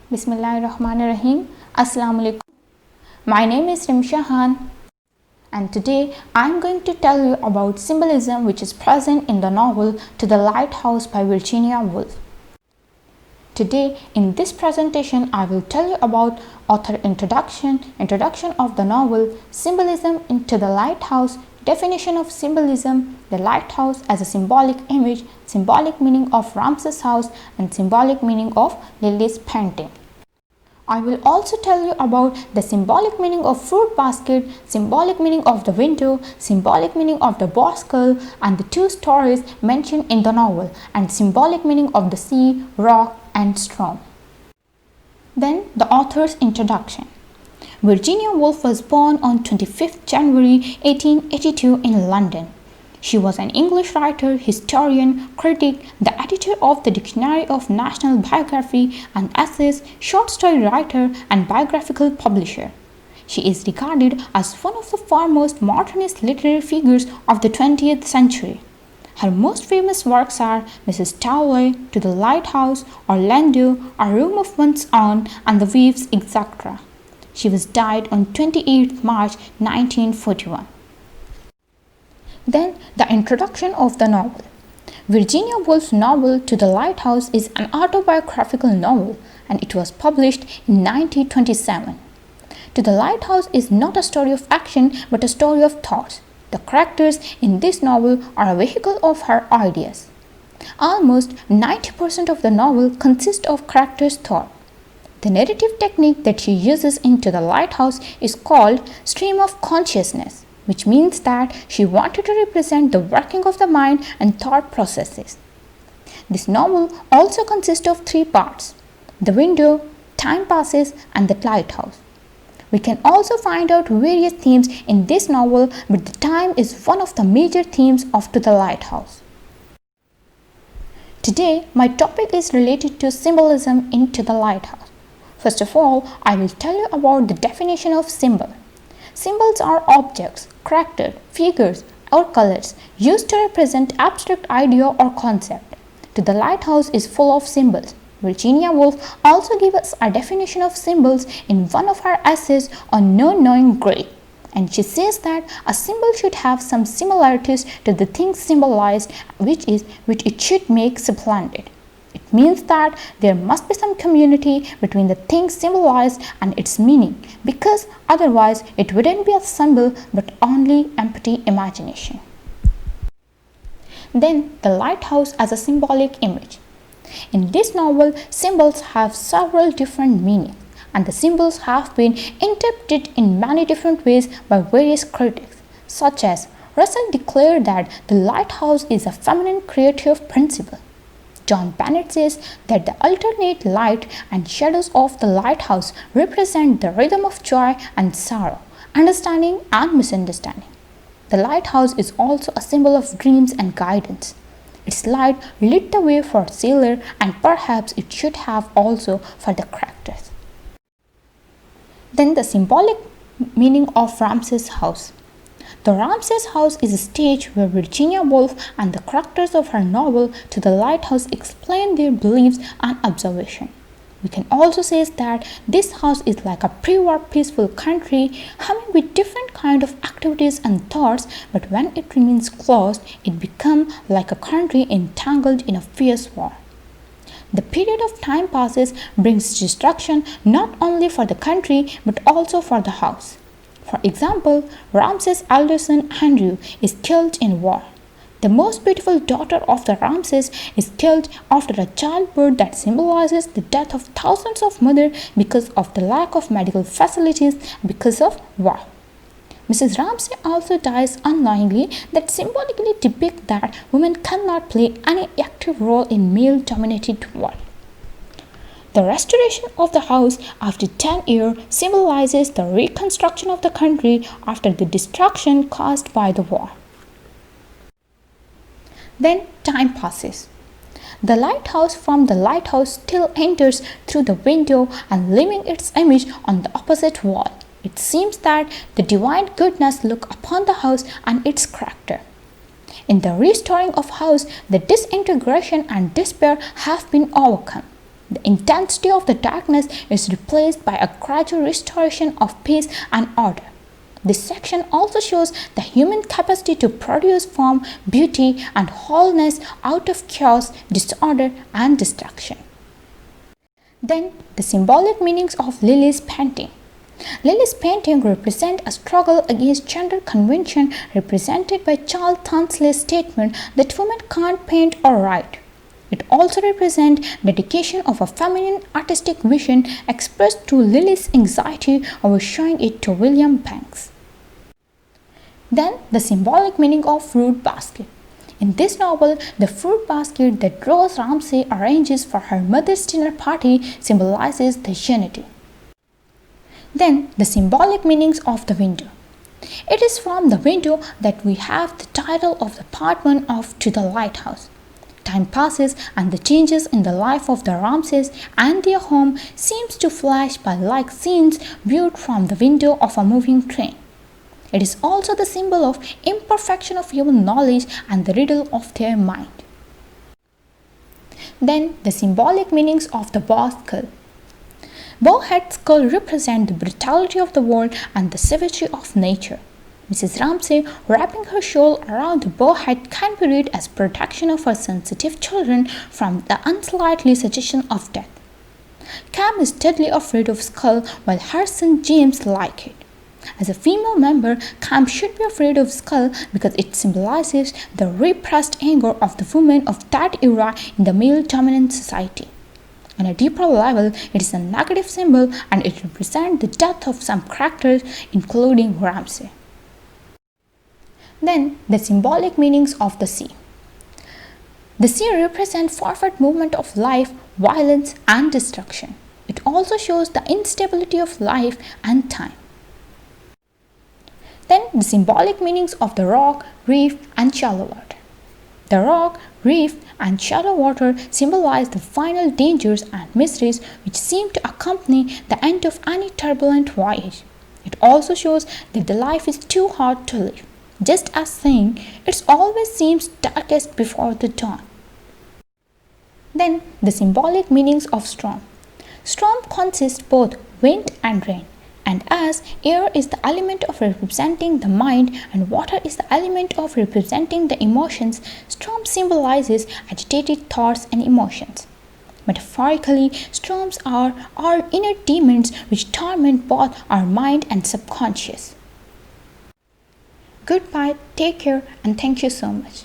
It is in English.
Bismillahirrahmanirrahim. Assalamu alaikum. My name is Rimshahan and today I am going to tell you about symbolism which is present in the novel To The Lighthouse by Virginia Woolf. Today in this presentation I will tell you about author introduction of the novel, symbolism into the lighthouse, definition of symbolism, the lighthouse as a symbolic image, symbolic meaning of Ramsay's house and symbolic meaning of Lily's painting. I will also tell you about the symbolic meaning of fruit basket, symbolic meaning of the window, symbolic meaning of the boar skull and the two stories mentioned in the novel, and symbolic meaning of the sea, rock and storm. Then the author's introduction. Virginia Woolf was born on 25th January 1882 in London. She was an English writer, historian, critic, the editor of the Dictionary of National Biography and Essays, short story writer and biographical publisher. She is regarded as one of the foremost modernist literary figures of the 20th century. Her most famous works are Mrs. Towley, To the Lighthouse, Orlando, A Room of One's Own, and The Reefs, etc. She was died on 28 March 1941. Then the introduction of the novel. Virginia Woolf's novel To the Lighthouse is an autobiographical novel and it was published in 1927. To the Lighthouse is not a story of action but a story of thoughts. The characters in this novel are a vehicle of her ideas. Almost 90% of the novel consists of characters' thought. The narrative technique that she uses in To the Lighthouse is called stream of consciousness, which means that she wanted to represent the working of the mind and thought processes. This novel also consists of three parts: the window, time passes, and the lighthouse. We can also find out various themes in this novel, but the time is one of the major themes of To the Lighthouse. Today, my topic is related to symbolism in To the Lighthouse. First of all, I will tell you about the definition of symbol. Symbols are objects, characters, figures, or colors used to represent abstract idea or concept. To the Lighthouse is full of symbols. Virginia Woolf also gave us a definition of symbols in one of her essays on No Knowing Grey, and she says that a symbol should have some similarities to the thing symbolized, which it should make splendid. It means that there must be some community between the thing symbolized and its meaning, because otherwise it wouldn't be a symbol but only empty imagination. Then the lighthouse as a symbolic image. In this novel, symbols have several different meanings, and the symbols have been interpreted in many different ways by various critics, such as Russell declared that the lighthouse is a feminine creative principle. John Bennett says that the alternate light and shadows of the lighthouse represent the rhythm of joy and sorrow, understanding and misunderstanding. The lighthouse is also a symbol of dreams and guidance. Its light lit the way for sailor, and perhaps it should have also for the characters. Then the symbolic meaning of Ramsay's house. The Ramsay's house is a stage where Virginia Woolf and the characters of her novel To the Lighthouse explain their beliefs and observation. We can also say that this house is like a pre-war peaceful country humming with different kind of activities and thoughts, but when it remains closed, it becomes like a country entangled in a fierce war. The period of time passes brings destruction not only for the country but also for the house. For example, Ramsay's elder son Andrew is killed in war. The most beautiful daughter of the Ramsays is killed after a childbirth that symbolizes the death of thousands of mothers because of the lack of medical facilities because of war. Mrs. Ramsay also dies unknowingly, that symbolically depicts that women cannot play any active role in male-dominated world. The restoration of the house after 10 years symbolizes the reconstruction of the country after the destruction caused by the war. Then time passes. The lighthouse from the lighthouse still enters through the window and leaving its image on the opposite wall. It seems that the divine goodness look upon the house and its character. In the restoring of house, the disintegration and despair have been overcome. The intensity of the darkness is replaced by a gradual restoration of peace and order. This section also shows the human capacity to produce form, beauty, and wholeness out of chaos, disorder, and destruction. Then, the symbolic meanings of Lily's painting. Lily's painting represents a struggle against gender convention represented by Charles Tansley's statement that women can't paint or write. It also represents dedication of a feminine artistic vision expressed through Lily's anxiety over showing it to William Banks. Then, the symbolic meaning of fruit basket. In this novel, the fruit basket that Rose Ramsay arranges for her mother's dinner party symbolizes the unity. Then, the symbolic meanings of the window. It is from the window that we have the title of the part 1 of To The Lighthouse. Time passes and the changes in the life of the Ramsays and their home seems to flash by like scenes viewed from the window of a moving train. It is also the symbol of imperfection of human knowledge and the riddle of their mind. Then, the symbolic meanings of the boar skull. Boar-head skull represent the brutality of the world and the savagery of nature. Mrs. Ramsay, wrapping her shawl around the boar-head, can be read as protection of her sensitive children from the unsightly suggestion of death. Cam is deadly afraid of skull while her son James like it. As a female member, Cam should be afraid of skull because it symbolizes the repressed anger of the women of that era in the male-dominant society. On a deeper level, it is a negative symbol and it represents the death of some characters, including Ramsay. Then, the symbolic meanings of the sea. The sea represents forward movement of life, violence, and destruction. It also shows the instability of life and time. Then, the symbolic meanings of the rock, reef, and shallow water. The rock, reef, and shallow water symbolize the final dangers and mysteries which seem to accompany the end of any turbulent voyage. It also shows that the life is too hard to live, just as saying it always seems darkest before the dawn. Then, the symbolic meanings of storm. Storm consists both wind and rain. And as air is the element of representing the mind and water is the element of representing the emotions, storm symbolizes agitated thoughts and emotions. Metaphorically, storms are our inner demons which torment both our mind and subconscious. Goodbye, take care, and thank you so much.